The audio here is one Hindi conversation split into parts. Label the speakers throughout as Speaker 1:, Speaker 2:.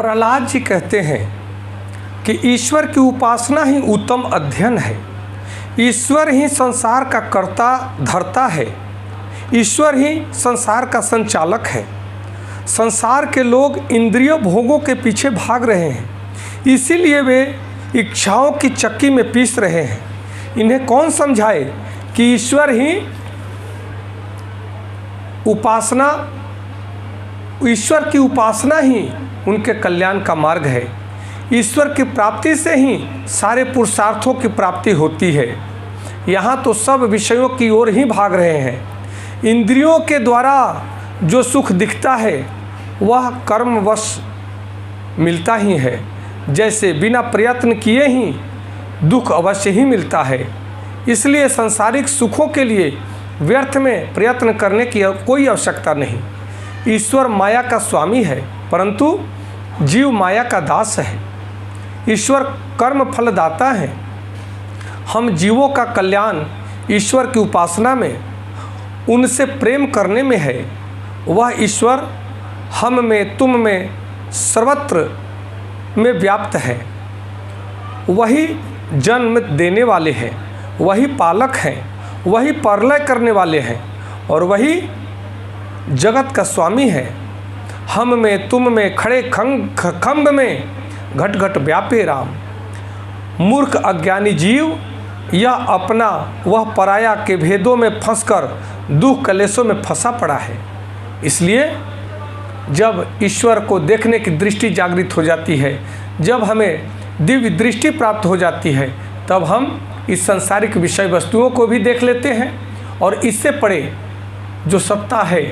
Speaker 1: प्रहलाद जी कहते हैं कि ईश्वर की उपासना ही उत्तम अध्ययन है। ईश्वर ही संसार का कर्ता धर्ता है। ईश्वर ही संसार का संचालक है। संसार के लोग इंद्रिय भोगों के पीछे भाग रहे हैं, इसीलिए वे इच्छाओं की चक्की में पीस रहे हैं। इन्हें कौन समझाए कि ईश्वर ही ईश्वर की उपासना ही उनके कल्याण का मार्ग है। ईश्वर की प्राप्ति से ही सारे पुरुषार्थों की प्राप्ति होती है। यहाँ तो सब विषयों की ओर ही भाग रहे हैं। इंद्रियों के द्वारा जो सुख दिखता है वह कर्मवश मिलता ही है। जैसे बिना प्रयत्न किए ही दुख अवश्य ही मिलता है। इसलिए सांसारिक सुखों के लिए व्यर्थ में प्रयत्न करने की कोई आवश्यकता नहीं। ईश्वर माया का स्वामी है, परंतु जीव माया का दास है। ईश्वर कर्म फलदाता है। हम जीवों का कल्याण ईश्वर की उपासना में, उनसे प्रेम करने में है। वह ईश्वर हम में, तुम में, सर्वत्र में व्याप्त है। वही जन्म देने वाले हैं, वही पालक हैं, वही प्रलय करने वाले हैं और वही जगत का स्वामी है। हम में, तुम में, खड़े खंभ में घट घट व्यापे राम। मूर्ख अज्ञानी जीव यह अपना वह पराया के भेदों में फंसकर दुख कलेशों में फंसा पड़ा है। इसलिए जब ईश्वर को देखने की दृष्टि जागृत हो जाती है, जब हमें दिव्य दृष्टि प्राप्त हो जाती है, तब हम इस सांसारिक विषय वस्तुओं को भी देख लेते हैं और इससे परे जो सत्ता है,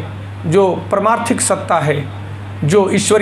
Speaker 1: जो परमार्थिक सत्ता है, जो ईश्वरीय